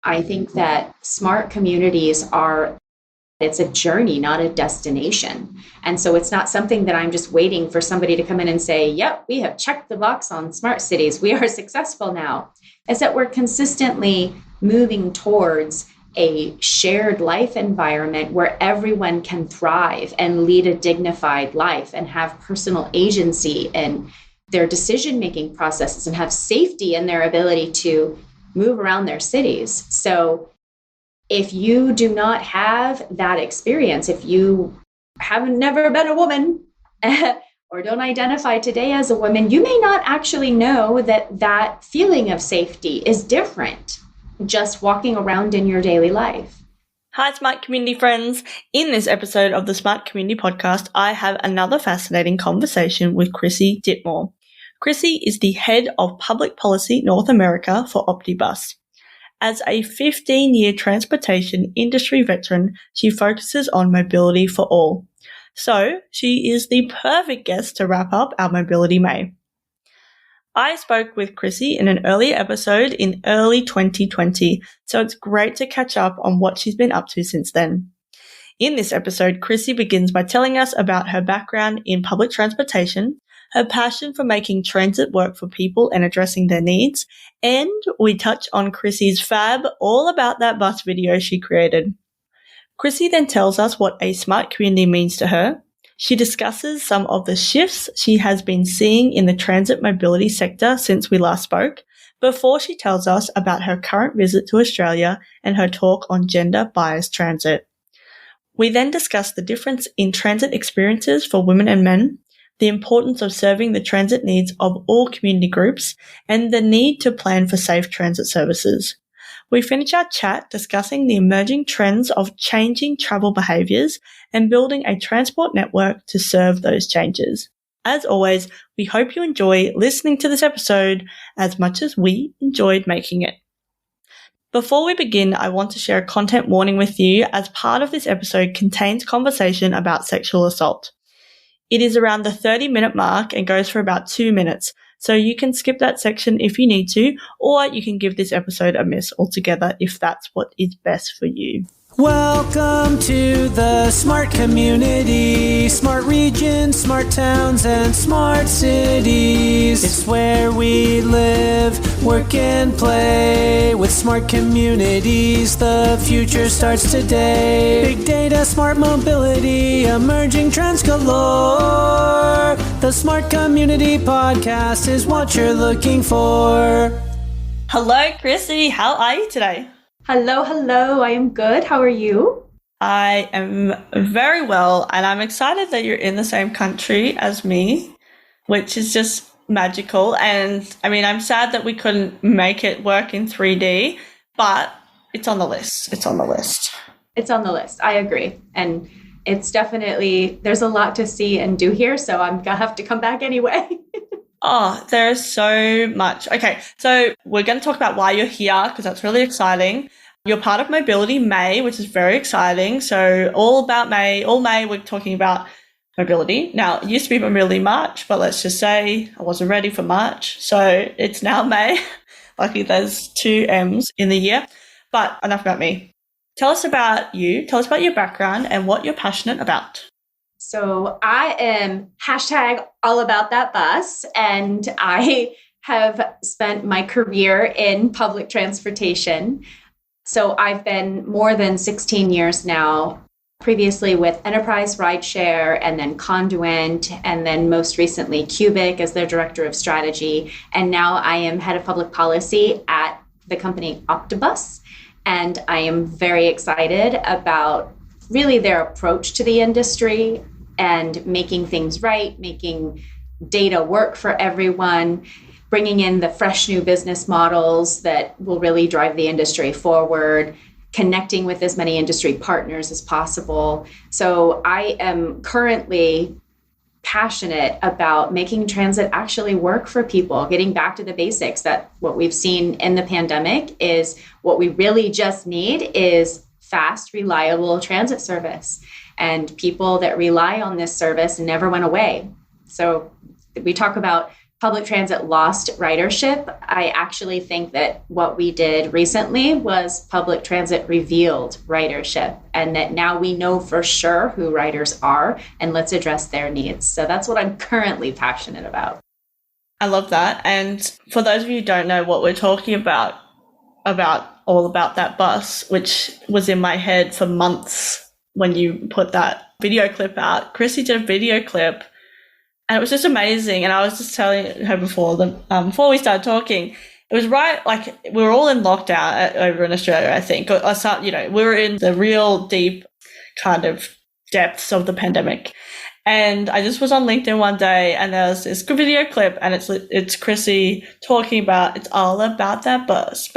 I think that smart communities it's a journey, not a destination. And so it's not something that I'm just waiting for somebody to come in and say, yep, we have checked the box on smart cities. We are successful now. It's that we're consistently moving towards a shared life environment where everyone can thrive and lead a dignified life and have personal agency in their decision-making processes and have safety in their ability to move around their cities. So if you do not have that experience, if you have never been a woman or don't identify today as a woman, you may not actually know that that feeling of safety is different just walking around in your daily life. Hi, Smart Community friends. In this episode of the Smart Community Podcast, I have another fascinating conversation with Crissy Ditmore. Crissy is the head of public policy North America for Optibus. As a 15-year transportation industry veteran, she focuses on mobility for all. So she is the perfect guest to wrap up our Mobility May. I spoke with Crissy in an earlier episode in early 2020, so it's great to catch up on what she's been up to since then. In this episode, Crissy begins by telling us about her background in public transportation, her passion for making transit work for people and addressing their needs, and we touch on Crissy's fab All About That Bus video she created. Crissy then tells us what a smart community means to her. She discusses some of the shifts she has been seeing in the transit mobility sector since we last spoke, before she tells us about her current visit to Australia and her talk on gender-biased transit. We then discuss the difference in transit experiences for women and men, the importance of serving the transit needs of all community groups, and the need to plan for safe transit services. We finish our chat discussing the emerging trends of changing travel behaviours and building a transport network to serve those changes. As always, we hope you enjoy listening to this episode as much as we enjoyed making it. Before we begin, I want to share a content warning with you as part of this episode contains conversation about sexual assault. It is around the 30-minute mark and goes for about 2 minutes, so you can skip that section if you need to, or you can give this episode a miss altogether if that's what is best for you. Welcome to the smart community, smart regions, smart towns, and smart cities. It's where we live, work, and play. With smart communities, the future starts today. Big data, smart mobility, emerging trends galore. The Smart Community Podcast is what you're looking for. Hello, Crissy. How are you today? Hello. I am good. How are you? I am very well, and I'm excited that you're in the same country as me, which is just magical. And I mean, I'm sad that we couldn't make it work in 3D, but it's on the list. It's on the list. I agree. And it's definitely, there's a lot to see and do here, so I'm going to have to come back anyway. Oh, there's so much. Okay, so we're going to talk about why you're here because that's really exciting. You're part of Mobility May, which is very exciting. So all May, we're talking about mobility. Now, it used to be Mobility March, but let's just say I wasn't ready for March. So it's now May. Luckily, there's 2 M's in the year. But enough about me. Tell us about you. Tell us about your background and what you're passionate about. So I am #all about that bus, and I have spent my career in public transportation. So I've been more than 16 years now, previously with Enterprise Rideshare and then Conduent, and then most recently Cubic as their director of strategy. And now I am head of public policy at the company Optibus. And I am very excited about really their approach to the industry and making things right, making data work for everyone, bringing in the fresh new business models that will really drive the industry forward, connecting with as many industry partners as possible. So I am currently passionate about making transit actually work for people, getting back to the basics. That what we've seen in the pandemic is what we really just need is fast, reliable transit service. And people that rely on this service never went away. So we talk about public transit lost ridership. I actually think that what we did recently was public transit revealed ridership, and that now we know for sure who riders are, and let's address their needs. So that's what I'm currently passionate about. I love that. And for those of you who don't know what we're talking about all about that bus, which was in my head for months when you put that video clip out. Crissy did a video clip and it was just amazing. And I was just telling her before we started talking, it was right, like we were all in lockdown over in Australia, I think. We were in the real deep kind of depths of the pandemic. And I just was on LinkedIn one day and there was this video clip and it's Crissy talking about, it's all about that bus.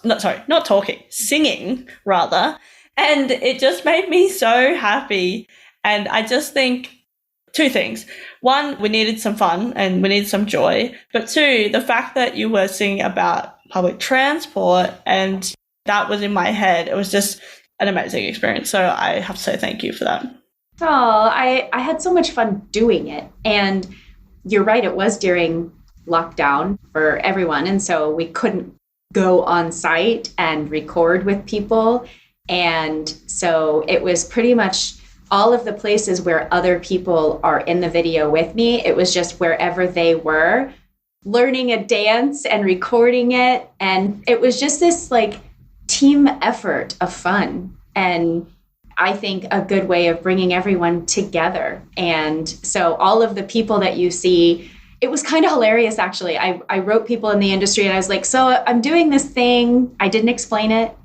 No, sorry, not talking, singing rather. And it just made me so happy. And I just think two things. One, we needed some fun and we needed some joy. But two, the fact that you were singing about public transport and that was in my head, it was just an amazing experience. So I have to say thank you for that. Oh, I had so much fun doing it. And you're right, it was during lockdown for everyone. And so we couldn't go on site and record with people. And so it was pretty much all of the places where other people are in the video with me. It was just wherever they were, learning a dance and recording it. And it was just this like team effort of fun. And I think a good way of bringing everyone together. And so all of the people that you see, it was kind of hilarious, actually. I wrote people in the industry and I was like, so I'm doing this thing. I didn't explain it.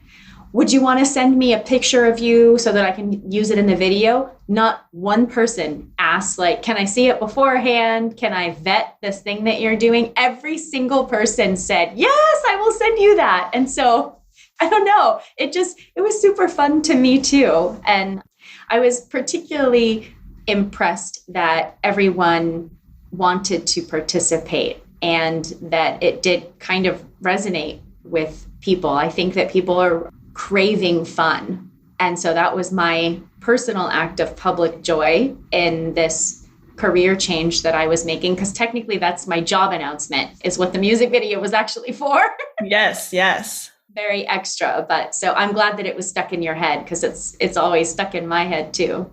Would you want to send me a picture of you so that I can use it in the video? Not one person asked, like, can I see it beforehand? Can I vet this thing that you're doing? Every single person said, yes, I will send you that. And so I don't know. It was super fun to me too. And I was particularly impressed that everyone wanted to participate and that it did kind of resonate with people. I think that people are craving fun. And so that was my personal act of public joy in this career change that I was making, because technically that's my job announcement, is what the music video was actually for. Yes. Very extra, but so I'm glad that it was stuck in your head, because it's always stuck in my head too.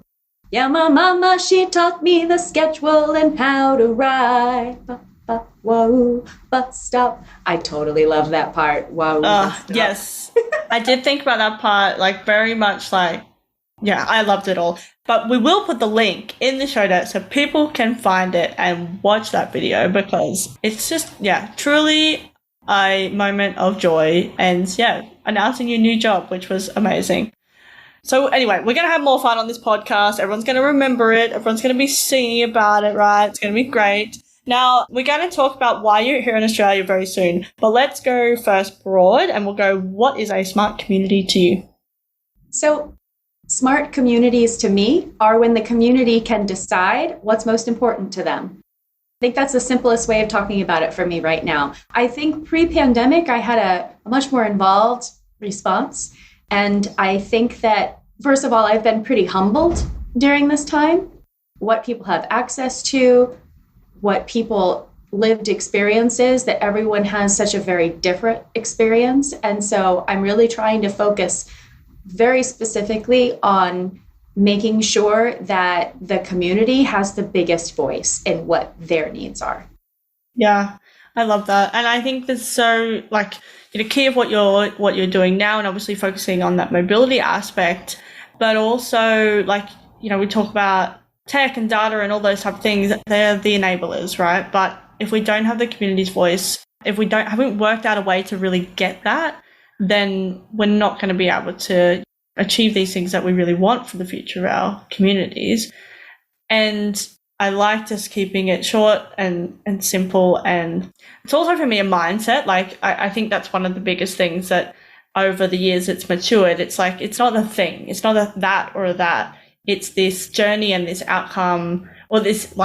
Yeah, my mama, she taught me the schedule and how to ride. Whoa, bus stop. I totally love that part. Whoa, bus stop. Yes. I did think about that part, like very much like, yeah, I loved it all. But we will put the link in the show notes so people can find it and watch that video, because it's just, truly a moment of joy and, announcing your new job, which was amazing. So anyway, we're going to have more fun on this podcast. Everyone's going to remember it. Everyone's going to be singing about it, right? It's going to be great. Now, we're going to talk about why you're here in Australia very soon, but let's go first broad and we'll go, what is a smart community to you? So smart communities to me are when the community can decide what's most important to them. I think that's the simplest way of talking about it for me right now. I think pre-pandemic, I had a much more involved response. And I think that, first of all, I've been pretty humbled during this time. What people have access to, what people lived experiences, that everyone has such a very different experience. And so I'm really trying to focus very specifically on making sure that the community has the biggest voice in what their needs are. Yeah, I love that. And I think that's so key of what you're doing now, and obviously focusing on that mobility aspect, but also we talk about tech and data and all those type of things. They're the enablers, right? But if we don't have the community's voice, if we haven't worked out a way to really get that, then we're not going to be able to achieve these things that we really want for the future of our communities. And I like just keeping it short and simple. And it's also for me a mindset. I think that's one of the biggest things that over the years it's matured. It's it's not a thing. It's not a that or a that. It's this journey and this outcome, or this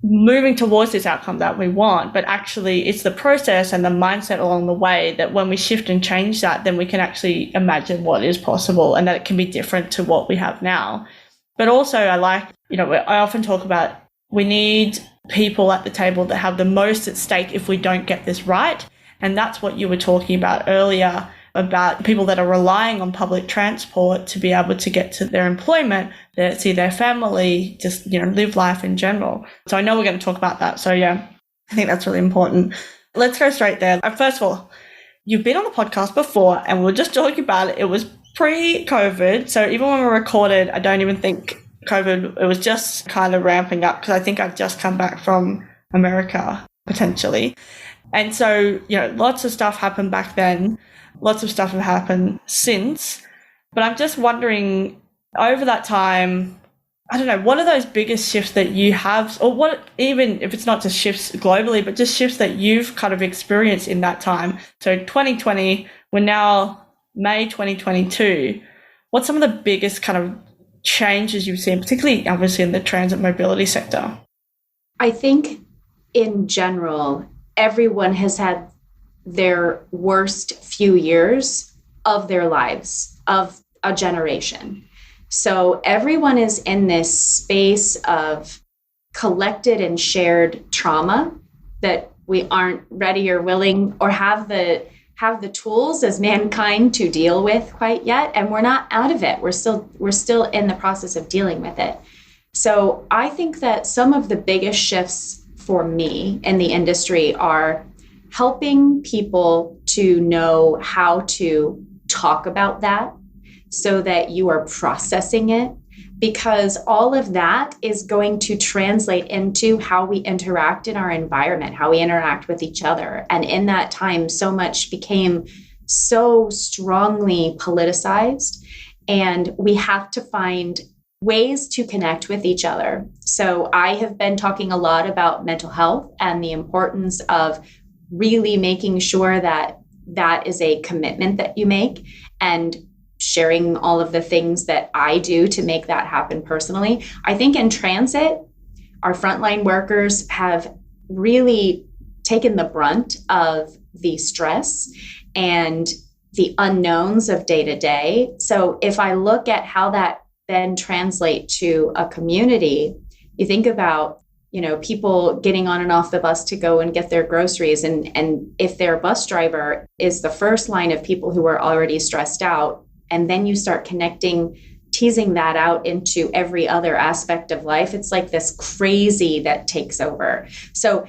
moving towards this outcome that we want. But actually it's the process and the mindset along the way that when we shift and change that, then we can actually imagine what is possible and that it can be different to what we have now. But also I often talk about we need people at the table that have the most at stake if we don't get this right. And that's what you were talking about earlier, about people that are relying on public transport to be able to get to their employment, see their family, just, live life in general. So I know we're going to talk about that. So yeah, I think that's really important. Let's go straight there. First of all, you've been on the podcast before and we were just talking about it. It was pre-COVID. So even when we recorded, I don't even think COVID, it was just kind of ramping up because I think I've just come back from America, potentially. And so, lots of stuff happened back then. Lots of stuff have happened since. But I'm just wondering, over that time, I don't know, what are those biggest shifts that you have, or what, even if it's not just shifts globally, but just shifts that you've kind of experienced in that time? So 2020, we're now May 2022. What's some of the biggest kind of changes you've seen, particularly obviously in the transit mobility sector? I think in general, everyone has had their worst few years of their lives, of a generation. So everyone is in this space of collected and shared trauma that we aren't ready or willing or have the tools as mankind to deal with quite yet. And we're not out of it. We're still in the process of dealing with it. So I think that some of the biggest shifts for me in the industry are helping people to know how to talk about that so that you are processing it, because all of that is going to translate into how we interact in our environment, how we interact with each other. And in that time, so much became so strongly politicized, and we have to find ways to connect with each other. So I have been talking a lot about mental health and the importance of really making sure that that is a commitment that you make, and sharing all of the things that I do to make that happen personally. I think in transit, our frontline workers have really taken the brunt of the stress and the unknowns of day to day. So if I look at how that then translate to a community, you think about, people getting on and off the bus to go and get their groceries. And if their bus driver is the first line of people who are already stressed out, and then you start teasing that out into every other aspect of life, it's like this crazy that takes over. So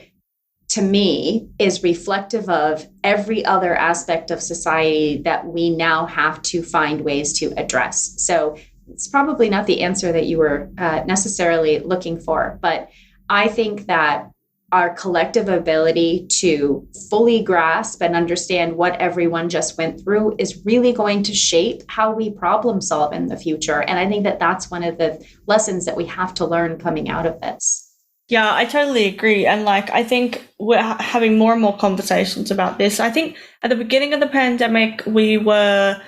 to me is reflective of every other aspect of society that we now have to find ways to address. So it's probably not the answer that you were necessarily looking for, but I think that our collective ability to fully grasp and understand what everyone just went through is really going to shape how we problem solve in the future. And I think that that's one of the lessons that we have to learn coming out of this. Yeah, I totally agree. And I think we're having more and more conversations about this. I think at the beginning of the pandemic, we were,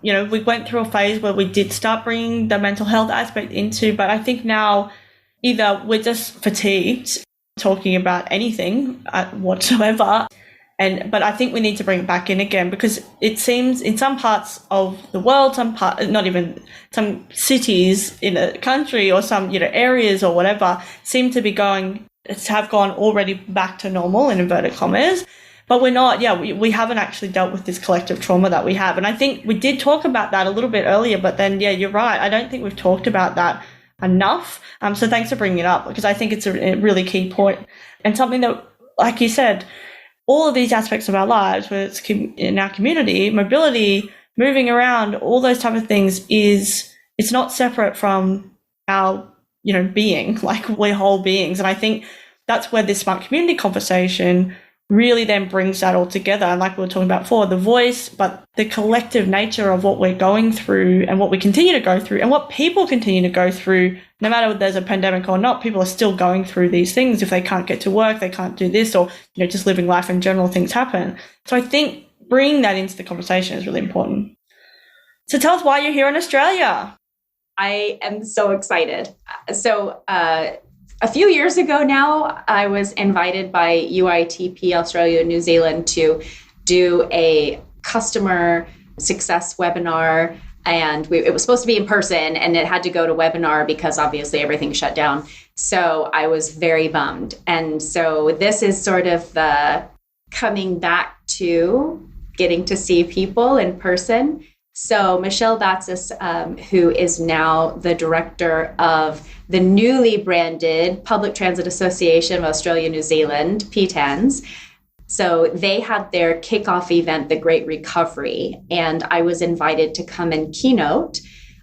we went through a phase where we did start bringing the mental health aspect into, but I think now either we're just fatigued talking about anything whatsoever. But I think we need to bring it back in again, because it seems in some parts of the world, not even some cities in a country or some, areas or whatever, seem to have gone already back to normal in inverted commas. But we're not, we haven't actually dealt with this collective trauma that we have. And I think we did talk about that a little bit earlier, but then, you're right. I don't think we've talked about that enough. So thanks for bringing it up, because I think it's a really key point and something that, like you said, all of these aspects of our lives, whether it's in our community, mobility, moving around, all those type of things it's not separate from our, being, like we're whole beings. And I think that's where this smart community conversation really then brings that all together. And like we were talking about before, the voice, but the collective nature of what we're going through and what we continue to go through and what people continue to go through, no matter whether there's a pandemic or not, people are still going through these things. If they can't get to work, they can't do this, or, just living life in general, things happen. So I think bringing that into the conversation is really important. So tell us why you're here in Australia. I am so excited. So, a few years ago now, I was invited by UITP Australia and New Zealand to do a customer success webinar And it was supposed to be in person, and it had to go to webinar because obviously everything shut down. So I was very bummed. And so this is sort of the coming back to getting to see people in person. So Michelle Batsis, who is now the director of the newly branded Public Transit Association of Australia, New Zealand, PTANZ. So they had their kickoff event, The Great Recovery, and I was invited to come and keynote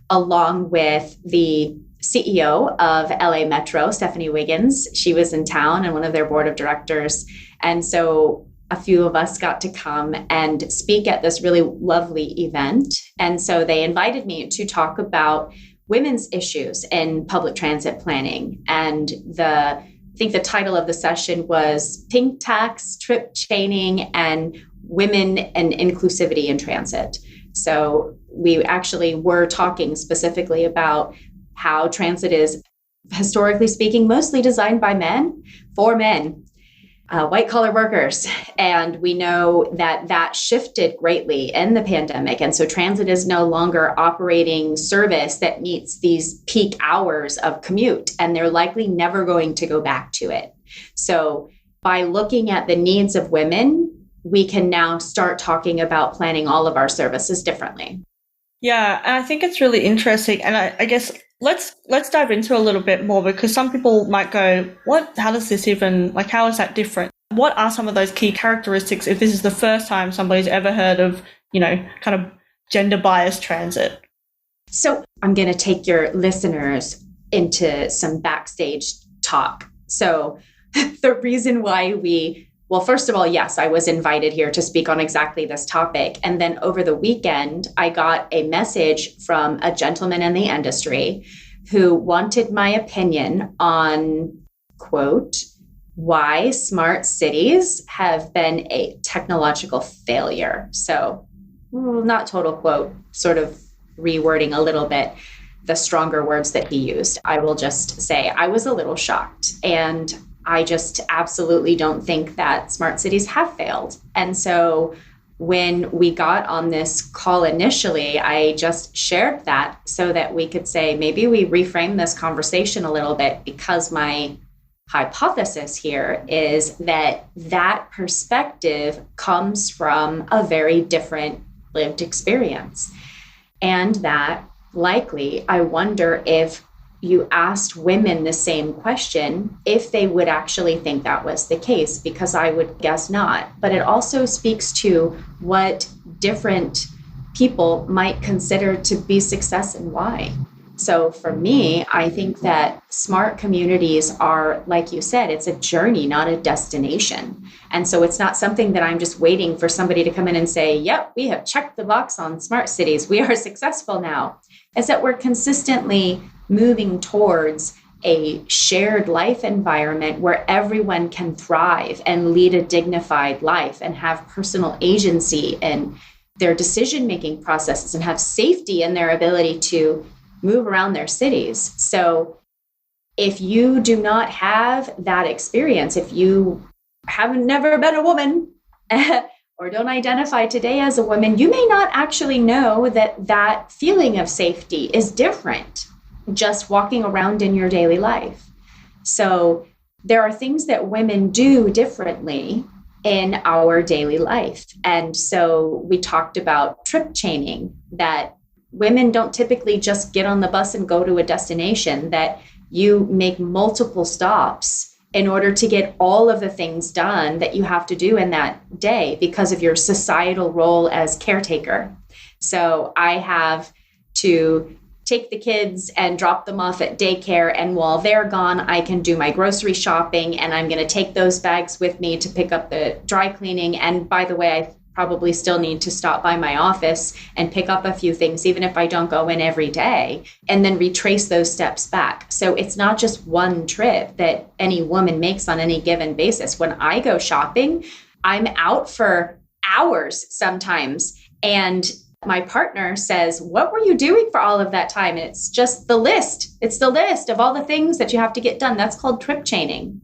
along with the CEO of LA Metro, Stephanie Wiggins. She was in town and one of their board of directors. And so a few of us got to come and speak at this really lovely event. And so they invited me to talk about women's issues in public transit planning. And I think the title of the session was Pink Tax, Trip Chaining, and Women and Inclusivity in Transit. So we actually were talking specifically about how transit is, historically speaking, mostly designed by men, for men, white collar workers. And we know that that shifted greatly in the pandemic. And so transit is no longer operating service that meets these peak hours of commute, and they're likely never going to go back to it. So by looking at the needs of women, we can now start talking about planning all of our services differently. Yeah, and I think it's really interesting. And I guess let's dive into a little bit more, because some people might go, how does this even, how is that different? What are some of those key characteristics if this is the first time somebody's ever heard of, kind of gender biased transit? So I'm going to take your listeners into some backstage talk. So the reason why first of all, yes, I was invited here to speak on exactly this topic. And then over the weekend, I got a message from a gentleman in the industry who wanted my opinion on, quote, why smart cities have been a technological failure. So not total quote, sort of rewording a little bit the stronger words that he used. I will just say I was a little shocked, and I just absolutely don't think that smart cities have failed. And so when we got on this call initially, I just shared that so that we could say, maybe we reframe this conversation a little bit, because my hypothesis here is that perspective comes from a very different lived experience. And that likely, I wonder if you asked women the same question, if they would actually think that was the case, because I would guess not. But it also speaks to what different people might consider to be success and why. So for me, I think that smart communities are, like you said, it's a journey, not a destination. And so it's not something that I'm just waiting for somebody to come in and say, yep, we have checked the box on smart cities, we are successful now. It's that we're consistently moving towards a shared life environment where everyone can thrive and lead a dignified life and have personal agency in their decision-making processes and have safety in their ability to move around their cities. So if you do not have that experience, if you haven't never been a woman or don't identify today as a woman, you may not actually know that feeling of safety is different just walking around in your daily life. So there are things that women do differently in our daily life. And so we talked about trip chaining, that women don't typically just get on the bus and go to a destination, that you make multiple stops in order to get all of the things done that you have to do in that day because of your societal role as caretaker. So I have to take the kids and drop them off at daycare. And while they're gone, I can do my grocery shopping, and I'm going to take those bags with me to pick up the dry cleaning. And by the way, I probably still need to stop by my office and pick up a few things, even if I don't go in every day, and then retrace those steps back. So it's not just one trip that any woman makes on any given basis. When I go shopping, I'm out for hours sometimes. And my partner says, what were you doing for all of that time? And it's just the list. It's the list of all the things that you have to get done. That's called trip chaining.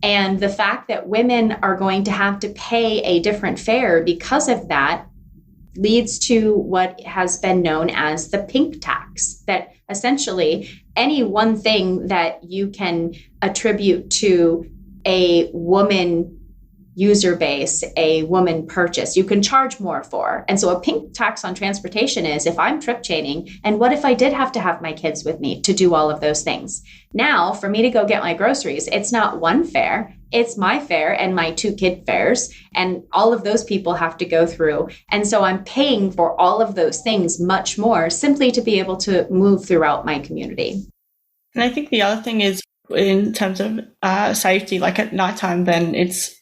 And the fact that women are going to have to pay a different fare because of that leads to what has been known as the pink tax, that essentially any one thing that you can attribute to a woman user base, a woman purchase, you can charge more for. And so a pink tax on transportation is if I'm trip chaining, and what if I did have to have my kids with me to do all of those things? Now, for me to go get my groceries, it's not one fare, it's my fare and my 2 kid fares, and all of those people have to go through. And so I'm paying for all of those things much more simply to be able to move throughout my community. And I think the other thing is in terms of safety, like at nighttime, then it's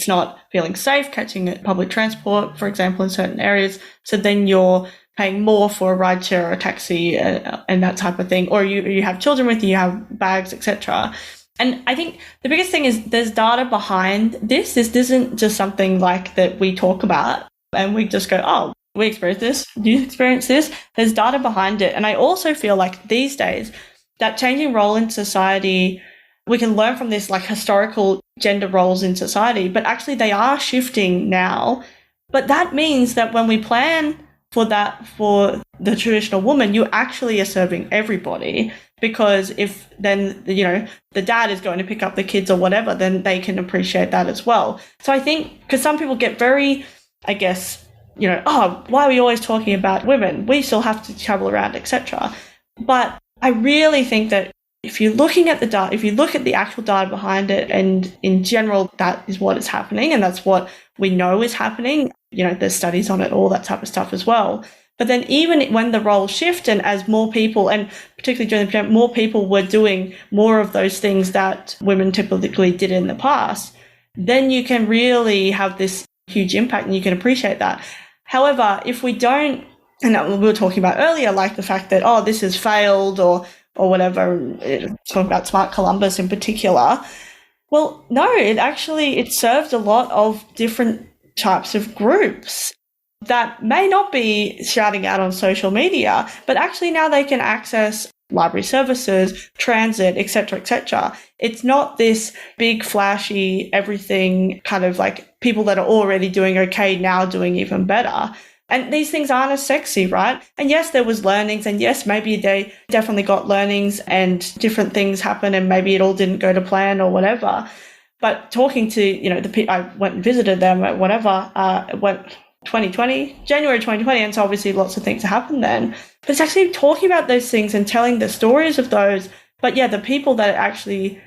not feeling safe catching public transport, for example, in certain areas. So then you're paying more for a rideshare or a taxi and that type of thing. Or you have children with you, you have bags, etc. And I think the biggest thing is there's data behind this. This isn't just something like that we talk about and we just go, oh, we experience this. Do you experience this? There's data behind it. And I also feel like these days that changing role in society, we can learn from this like historical gender roles in society, but actually they are shifting now. But that means that when we plan for that, for the traditional woman, you actually are serving everybody, because if then, the dad is going to pick up the kids or whatever, then they can appreciate that as well. So I think, because some people get very, I guess, oh, why are we always talking about women? We still have to travel around, etc. But I really think that if you're looking at the data, if you look at the actual data behind it, and in general, that is what is happening, and that's what we know is happening. There's studies on it, all that type of stuff as well. But then even when the roles shift, and as more people, and particularly during the pandemic, more people were doing more of those things that women typically did in the past, then you can really have this huge impact and you can appreciate that. However, if we don't, and we were talking about earlier, like the fact that, oh, this has failed or whatever, talking about Smart Columbus in particular. Well, no, it served a lot of different types of groups that may not be shouting out on social media, but actually now they can access library services, transit, etc., etc. It's not this big, flashy, everything kind of like people that are already doing okay now doing even better. And these things aren't as sexy, right? And yes, there was learnings, and yes, maybe they definitely got learnings and different things happen, and maybe it all didn't go to plan or whatever. But talking to, the people, I went and visited them at whatever, went 2020, January 2020, and so obviously lots of things happened then. But it's actually talking about those things and telling the stories of those. But yeah, the people that it actually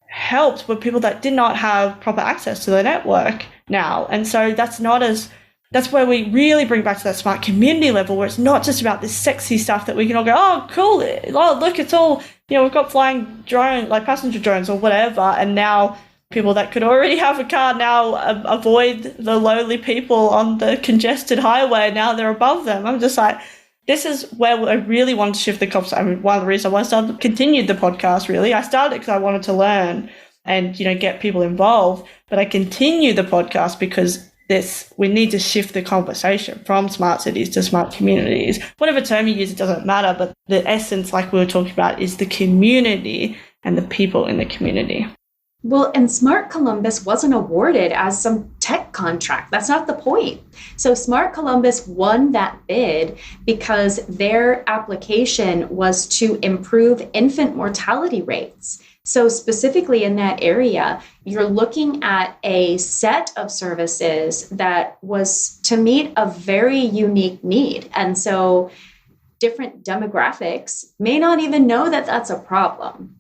helped were people that did not have proper access to the network now. And so that's where we really bring back to that smart community level, where it's not just about this sexy stuff that we can all go, oh, cool, oh, look, it's all, we've got flying drone, like passenger drones or whatever, and now people that could already have a car now avoid the lowly people on the congested highway, now they're above them. I'm just like, this is where I really want to shift the conversation. I mean, one of the reasons I continued the podcast, really, I started it because I wanted to learn and, get people involved, but I continue the podcast because we need to shift the conversation from smart cities to smart communities. Whatever term you use, it doesn't matter, but the essence, like we were talking about, is the community and the people in the community. Well, and Smart Columbus wasn't awarded as some tech contract. That's not the point. So Smart Columbus won that bid because their application was to improve infant mortality rates. So specifically in that area, you're looking at a set of services that was to meet a very unique need. And so different demographics may not even know that that's a problem.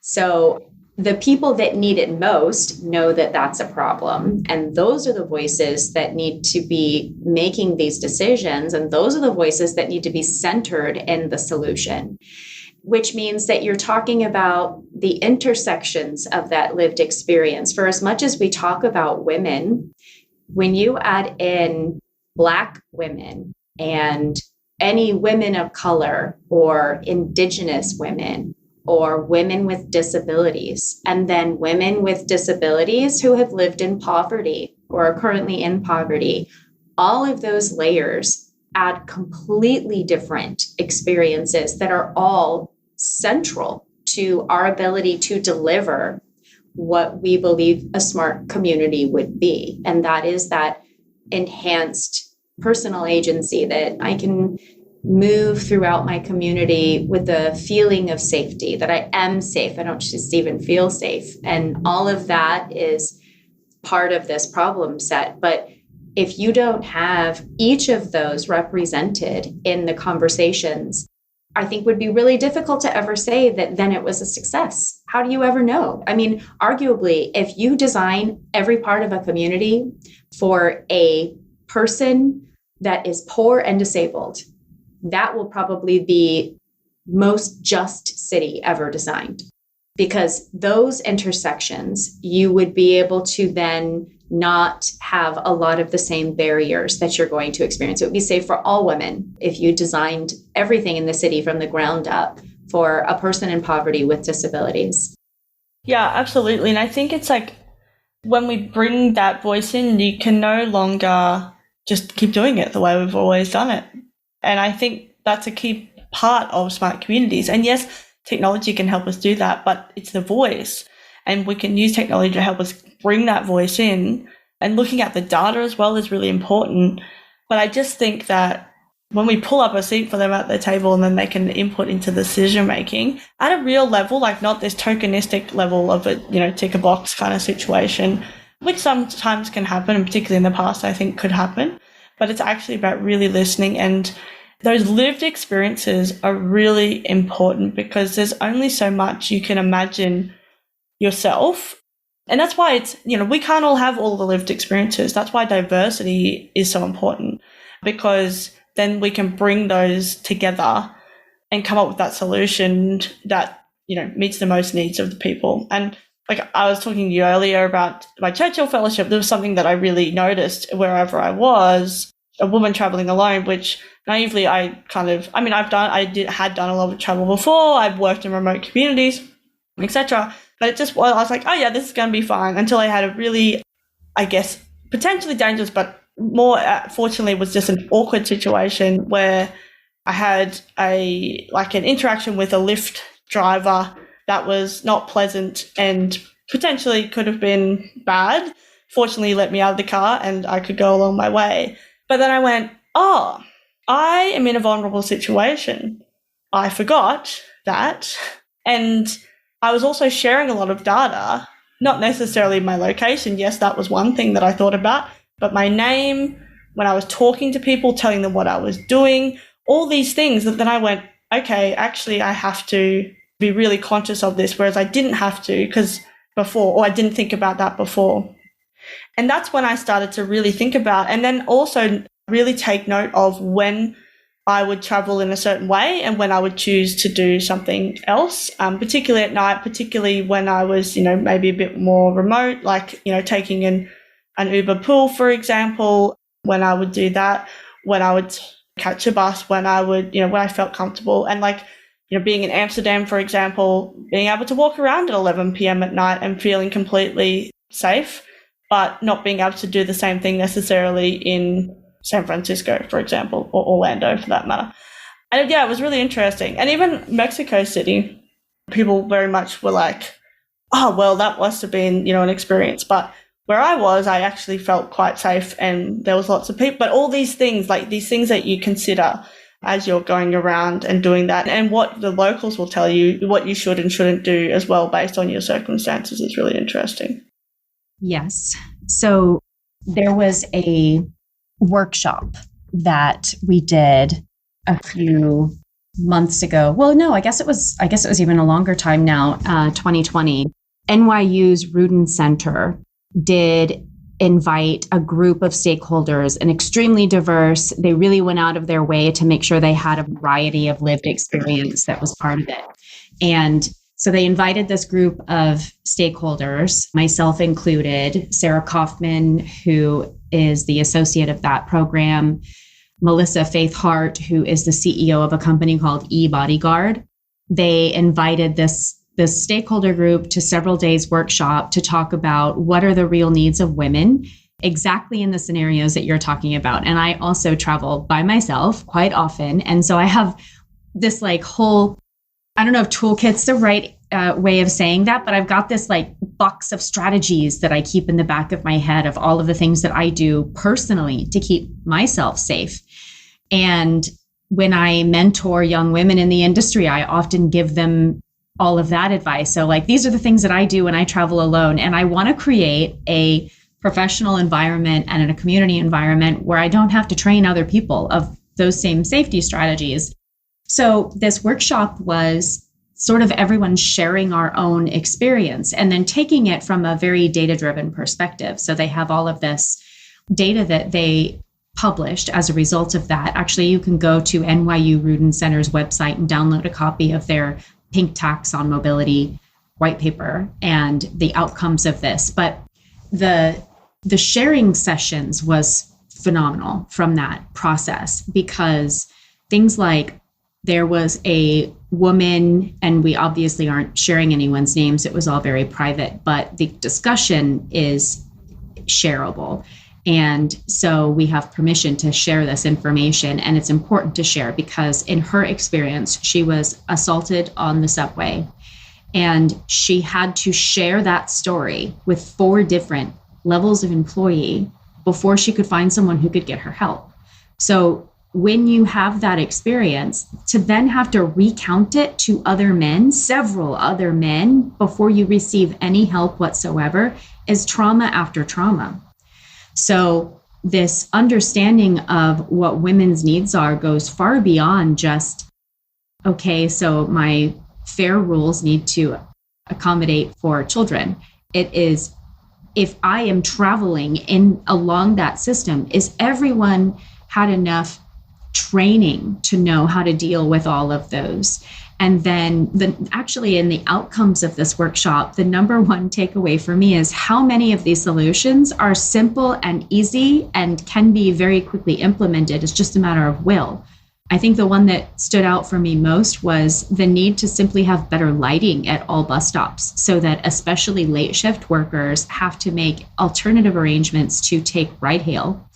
So the people that need it most know that that's a problem. And those are the voices that need to be making these decisions. And those are the voices that need to be centered in the solution, which means that you're talking about the intersections of that lived experience. For as much as we talk about women, when you add in Black women and any women of color or Indigenous women, or women with disabilities, and then women with disabilities who have lived in poverty or are currently in poverty, all of those layers add completely different experiences that are all central to our ability to deliver what we believe a smart community would be. And that is that enhanced personal agency, that I can move throughout my community with a feeling of safety, that I am safe. I don't just even feel safe. And all of that is part of this problem set. But if you don't have each of those represented in the conversations, I think would be really difficult to ever say that then it was a success. How do you ever know? I mean, arguably, if you design every part of a community for a person that is poor and disabled, that will probably be most just city ever designed, because those intersections, you would be able to then not have a lot of the same barriers that you're going to experience. It would be safe for all women if you designed everything in the city from the ground up for a person in poverty with disabilities. Yeah, absolutely. And I think it's like when we bring that voice in, you can no longer just keep doing it the way we've always done it. And I think that's a key part of smart communities. And yes, technology can help us do that, but it's the voice. And we can use technology to help us bring that voice in. And looking at the data as well is really important. But I just think that when we pull up a seat for them at the table and then they can input into decision making at a real level, like not this tokenistic level of a, tick a box kind of situation, which sometimes can happen, and particularly in the past I think could happen. But it's actually about really listening, and those lived experiences are really important because there's only so much you can imagine yourself. And that's why it's, we can't all have all the lived experiences. That's why diversity is so important, because then we can bring those together and come up with that solution that, meets the most needs of the people. And like I was talking to you earlier about my Churchill Fellowship, there was something that I really noticed wherever I was, a woman traveling alone, which naively I had done a lot of travel before. I've worked in remote communities, etc. But I was like, oh yeah, this is going to be fine, until I had a really, I guess, potentially dangerous, but more fortunately was just an awkward situation where I had an interaction with a Lyft driver that was not pleasant and potentially could have been bad. Fortunately, he let me out of the car and I could go along my way. But then I went, oh, I am in a vulnerable situation. I forgot that. And I was also sharing a lot of data, not necessarily my location. Yes, that was one thing that I thought about, but my name, when I was talking to people, telling them what I was doing, all these things that then I went, okay, actually I have to be really conscious of this, whereas I didn't have to I didn't think about that before. And that's when I started to really think about, and then also really take note of when I would travel in a certain way and when I would choose to do something else, particularly at night, particularly when I was, maybe a bit more remote, like, taking an Uber pool, for example, when I would do that, when I would catch a bus, when I would, when I felt comfortable. And like, being in Amsterdam, for example, being able to walk around at 11 p.m. at night and feeling completely safe, but not being able to do the same thing necessarily in San Francisco, for example, or Orlando for that matter. And yeah, it was really interesting. And even Mexico City, people very much were like, oh, well, that must have been, an experience. But where I was, I actually felt quite safe and there was lots of people. But all these things, like these things that you consider as you're going around and doing that, and what the locals will tell you, what you should and shouldn't do as well based on your circumstances is really interesting. Yes. So there was a workshop that we did a few months ago. Well, no, I guess it was even a longer time now, 2020. NYU's Rudin Center did invite a group of stakeholders, and extremely diverse. They really went out of their way to make sure they had a variety of lived experience that was part of it. And so they invited this group of stakeholders, myself included, Sarah Kaufman, who is the associate of that program, Melissa Faith Hart, who is the CEO of a company called eBodyguard. They invited this stakeholder group to several days workshop to talk about what are the real needs of women, exactly in the scenarios that you're talking about. And I also travel by myself quite often. And so I have this whole, I don't know if toolkit's the right way of saying that, but I've got this like box of strategies that I keep in the back of my head of all of the things that I do personally to keep myself safe. And when I mentor young women in the industry, I often give them all of that advice. So like, these are the things that I do when I travel alone. And I want to create a professional environment and in a community environment where I don't have to train other people of those same safety strategies. So this workshop was sort of everyone sharing our own experience and then taking it from a very data-driven perspective. So they have all of this data that they published as a result of that. Actually, you can go to NYU Rudin Center's website and download a copy of their Pink Tax on Mobility white paper and the outcomes of this. But the sharing sessions was phenomenal from that process, because things like there was a woman, and we obviously aren't sharing anyone's names, it was all very private, but the discussion is shareable. And so we have permission to share this information, and it's important to share because in her experience, she was assaulted on the subway and she had to share that story with 4 different levels of employee before she could find someone who could get her help. So when you have that experience, to then have to recount it to other men, several other men, before you receive any help whatsoever, is trauma after trauma. So this understanding of what women's needs are goes far beyond just, okay, so my fair rules need to accommodate for children. It is, if I am traveling in along that system, is everyone had enough training to know how to deal with all of those? And then actually in the outcomes of this workshop, the number one takeaway for me is how many of these solutions are simple and easy and can be very quickly implemented. It's just a matter of will. I think the one that stood out for me most was the need to simply have better lighting at all bus stops, so that especially late shift workers have to make alternative arrangements to take ride hail,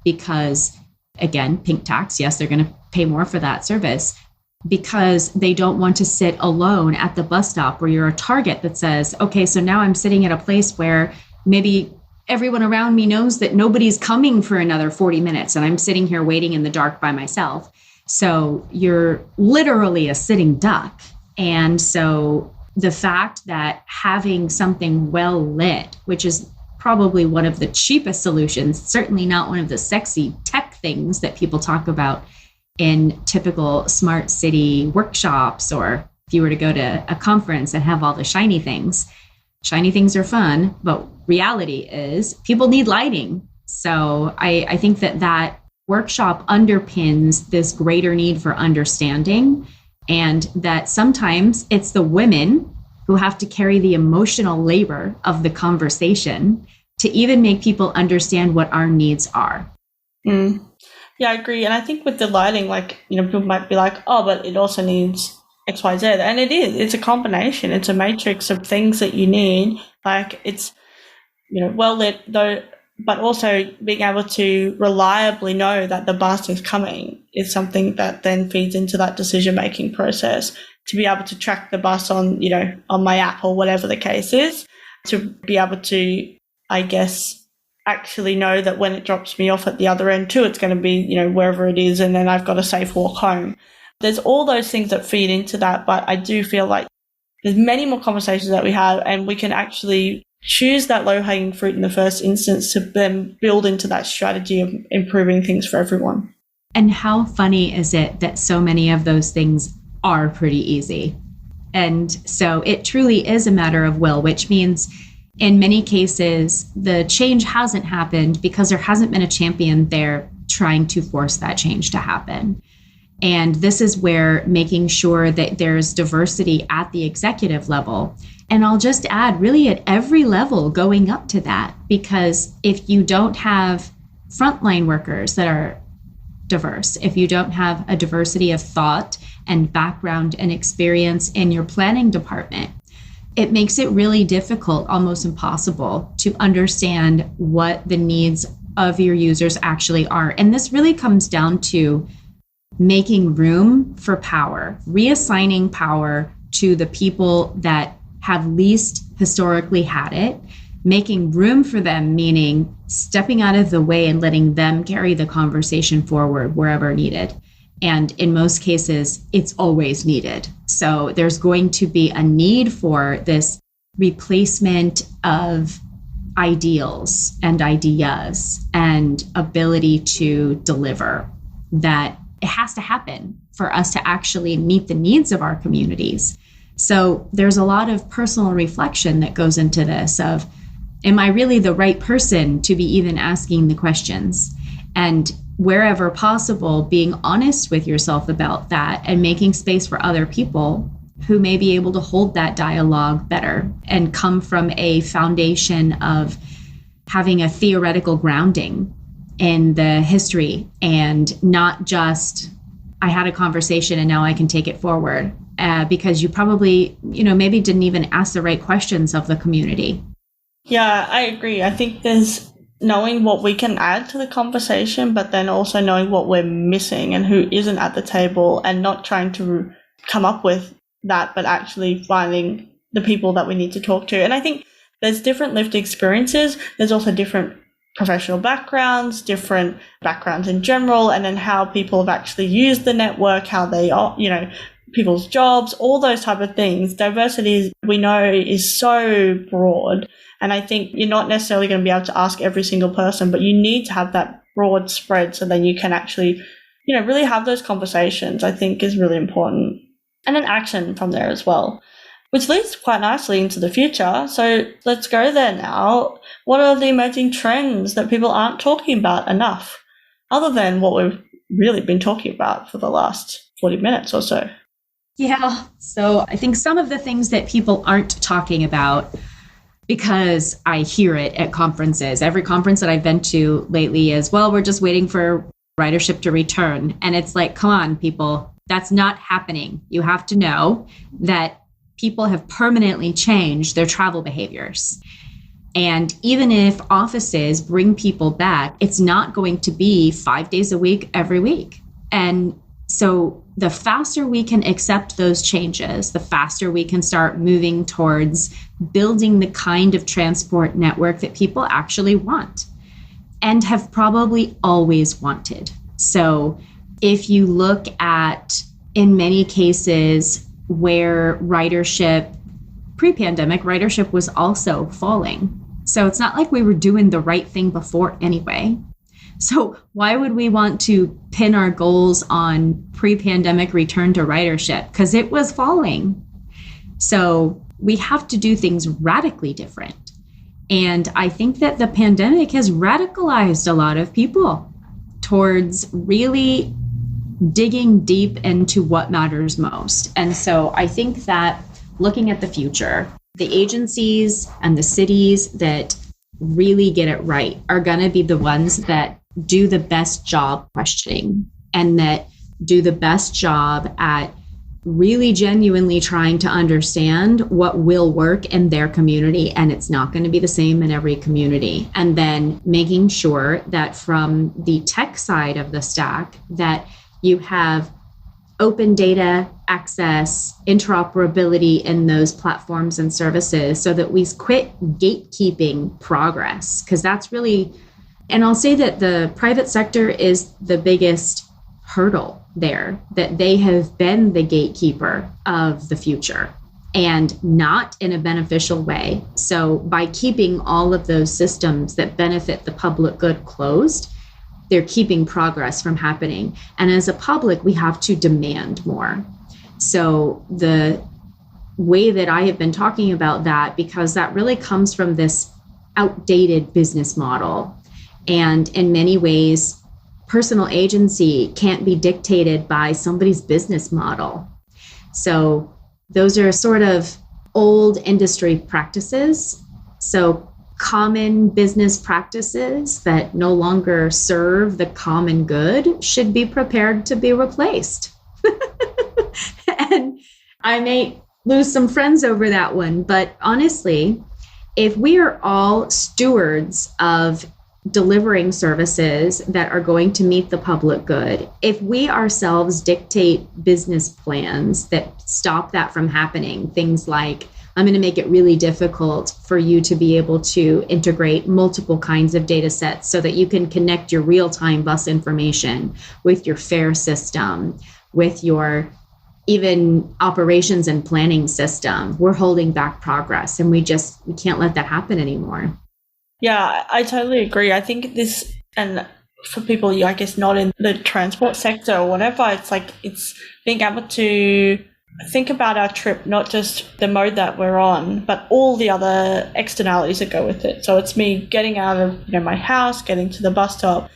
because again, pink tax, yes, they're going to pay more for that service, because they don't want to sit alone at the bus stop where you're a target that says, okay, so now I'm sitting at a place where maybe everyone around me knows that nobody's coming for another 40 minutes and I'm sitting here waiting in the dark by myself. So you're literally a sitting duck. And so the fact that having something well lit, which is probably one of the cheapest solutions, certainly not one of the sexy tech things that people talk about in typical smart city workshops, or if you were to go to a conference and have all the shiny things. Shiny things are fun, but reality is people need lighting. So I think that workshop underpins this greater need for understanding, and that sometimes it's the women who have to carry the emotional labor of the conversation to even make people understand what our needs are. Yeah, I agree. And I think with the lighting, like, people might be like, oh, but it also needs X, Y, Z. And it is. It's a combination. It's a matrix of things that you need. Like, it's, well lit, though, but also being able to reliably know that the bus is coming is something that then feeds into that decision-making process, to be able to track the bus on, on my app or whatever the case is, to be able to, I guess, actually know that when it drops me off at the other end too, it's going to be, wherever it is, and then I've got a safe walk home. There's all those things that feed into that, but I do feel like there's many more conversations that we have, and we can actually choose that low-hanging fruit in the first instance to then build into that strategy of improving things for everyone. And how funny is it that so many of those things are pretty easy? And so it truly is a matter of will, which means in many cases, the change hasn't happened because there hasn't been a champion there trying to force that change to happen. And this is where making sure that there's diversity at the executive level. And I'll just add, really at every level going up to that, because if you don't have frontline workers that are diverse, if you don't have a diversity of thought and background and experience in your planning department, it makes it really difficult, almost impossible, to understand what the needs of your users actually are. And this really comes down to making room for power, reassigning power to the people that have least historically had it, making room for them, meaning stepping out of the way and letting them carry the conversation forward wherever needed. And in most cases, it's always needed. So there's going to be a need for this replacement of ideals and ideas and ability to deliver, that it has to happen for us to actually meet the needs of our communities. So there's a lot of personal reflection that goes into this of, am I really the right person to be even asking the questions? And wherever possible, being honest with yourself about that and making space for other people who may be able to hold that dialogue better and come from a foundation of having a theoretical grounding in the history and not just, I had a conversation and now I can take it forward, because you probably, maybe didn't even ask the right questions of the community. Yeah, I agree. I think there's knowing what we can add to the conversation, but then also knowing what we're missing and who isn't at the table, and not trying to come up with that, but actually finding the people that we need to talk to. And I think there's different lived experiences. There's also different professional backgrounds, different backgrounds in general, and then how people have actually used the network, how they are, people's jobs, all those type of things. Diversity, we know, is so broad. And I think you're not necessarily going to be able to ask every single person, but you need to have that broad spread so then you can actually, really have those conversations, I think is really important. And then action from there as well, which leads quite nicely into the future. So let's go there now. What are the emerging trends that people aren't talking about enough, other than what we've really been talking about for the last 40 minutes or so? Yeah, so I think some of the things that people aren't talking about, because I hear it at conferences, every conference that I've been to lately is, well, we're just waiting for ridership to return. And it's like, come on, people, that's not happening. You have to know that people have permanently changed their travel behaviors. And even if offices bring people back, it's not going to be 5 days a week, every week. And so the faster we can accept those changes, the faster we can start moving towards building the kind of transport network that people actually want and have probably always wanted. So if you look at, in many cases where ridership, pre-pandemic, ridership was also falling. So it's not like we were doing the right thing before anyway. So why would we want to pin our goals on pre-pandemic return to ridership? Because it was falling. So we have to do things radically different. And I think that the pandemic has radicalized a lot of people towards really digging deep into what matters most. And so I think that looking at the future, the agencies and the cities that really get it right are going to be the ones that do the best job questioning and that do the best job at really genuinely trying to understand what will work in their community. And it's not going to be the same in every community. And then making sure that from the tech side of the stack, that you have open data access, interoperability in those platforms and services so that we quit gatekeeping progress. Because that's really, and I'll say that the private sector is the biggest hurdle there, that they have been the gatekeeper of the future and not in a beneficial way. So by keeping all of those systems that benefit the public good closed, they're keeping progress from happening. And as a public, we have to demand more. So the way that I have been talking about that, because that really comes from this outdated business model. And in many ways, personal agency can't be dictated by somebody's business model. So those are sort of old industry practices. So common business practices that no longer serve the common good should be prepared to be replaced. And I may lose some friends over that one, but honestly, if we are all stewards of delivering services that are going to meet the public good, if we ourselves dictate business plans that stop that from happening, things like, I'm going to make it really difficult for you to be able to integrate multiple kinds of data sets so that you can connect your real-time bus information with your fare system, with your even operations and planning system. We're holding back progress, and we can't let that happen anymore. Yeah, I totally agree. I think this, and for people, I guess, not in the transport sector or whatever, it's being able to think about our trip, not just the mode that we're on, but all the other externalities that go with it. So it's me getting out of my house, getting to the bus stop,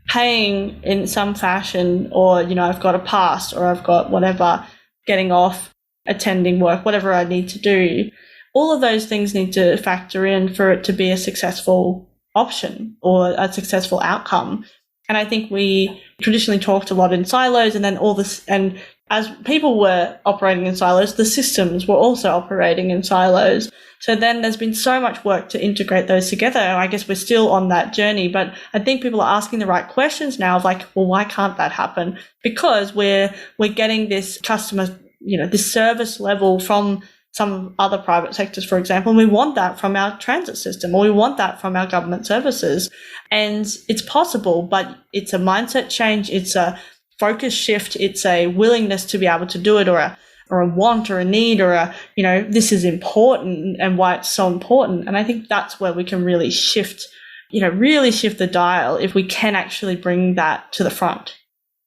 paying in some fashion, or I've got a pass, or I've got whatever, getting off, attending work, whatever I need to do. All of those things need to factor in for it to be a successful option or a successful outcome. And I think we traditionally talked a lot in silos, and then all this, and as people were operating in silos, the systems were also operating in silos. So then there's been so much work to integrate those together. And I guess we're still on that journey, but I think people are asking the right questions now of like, well, why can't that happen? Because we're getting this customer, this service level from some other private sectors, for example, and we want that from our transit system, or we want that from our government services. And it's possible, but it's a mindset change, it's a focus shift, it's a willingness to be able to do it, or a want or a need, or this is important and why it's so important. And I think that's where we can really shift the dial if we can actually bring that to the front.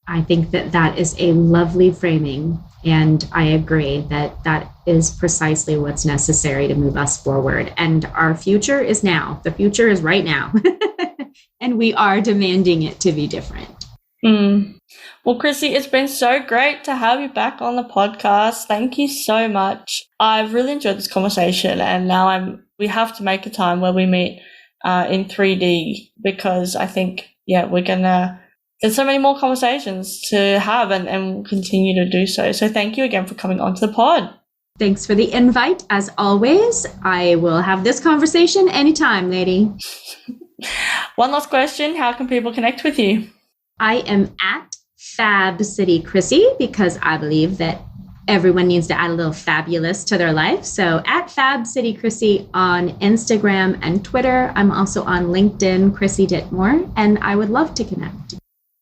I think that is a lovely framing. And I agree that is precisely what's necessary to move us forward. And our future is now. The future is right now. And we are demanding it to be different. Well, Crissy, it's been so great to have you back on the podcast. Thank you so much. I've really enjoyed this conversation. And now we have to make a time where we meet in 3D, because I think, there's so many more conversations to have and continue to do so. So thank you again for coming onto the pod. Thanks for the invite. As always, I will have this conversation anytime, lady. One last question. How can people connect with you? I am at Fab City Crissy, because I believe that everyone needs to add a little fabulous to their life. So at Fab City Crissy on Instagram and Twitter. I'm also on LinkedIn, Crissy Ditmore, and I would love to connect.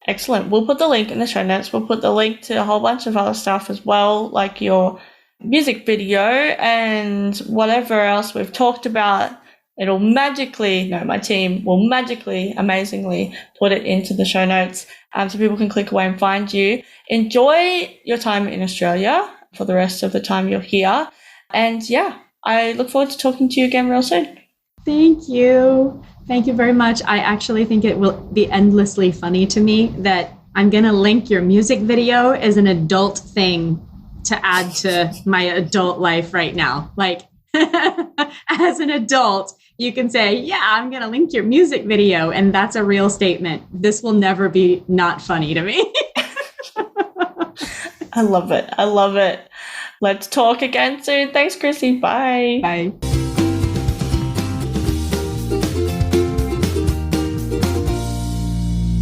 Excellent. We'll put the link in the show notes. We'll put the link to a whole bunch of other stuff as well, like your music video and whatever else we've talked about. My team will magically, amazingly put it into the show notes so people can click away and find you. Enjoy your time in Australia for the rest of the time you're here. And I look forward to talking to you again real soon. Thank you. Thank you very much. I actually think it will be endlessly funny to me that I'm going to link your music video as an adult thing to add to my adult life right now. Like, as an adult, you can say, I'm going to link your music video. And that's a real statement. This will never be not funny to me. I love it. Let's talk again soon. Thanks, Crissy. Bye. Bye.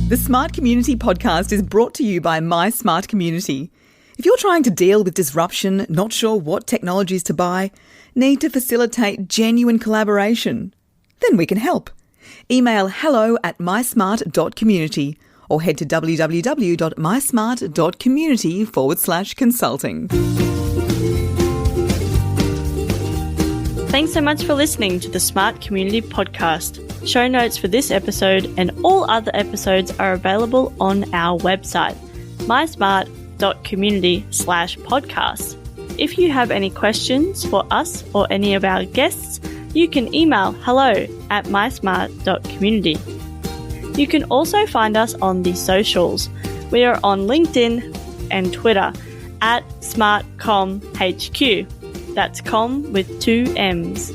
The Smart Community podcast is brought to you by My Smart Community. If you're trying to deal with disruption, not sure what technologies to buy, need to facilitate genuine collaboration, then we can help. Email hello@mysmart.community or head to www.mysmart.community/consulting. Thanks so much for listening to the Smart Community Podcast. Show notes for this episode and all other episodes are available on our website, mysmart.community/podcasts. If you have any questions for us or any of our guests, you can email hello@mysmart.community. You can also find us on the socials. We are on LinkedIn and Twitter @SmartComHQ. That's com with 2 M's.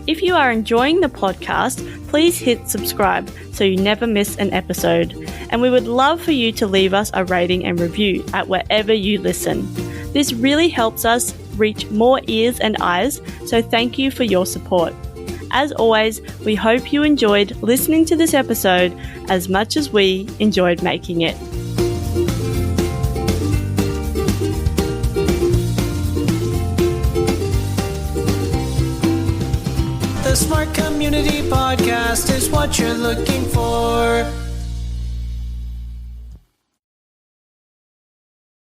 If you are enjoying the podcast, please hit subscribe so you never miss an episode. And we would love for you to leave us a rating and review at wherever you listen. This really helps us reach more ears and eyes, so thank you for your support. as always, we hope you enjoyed listening to this episode as much as we enjoyed making it. The Smart Community Podcast is what you're looking for.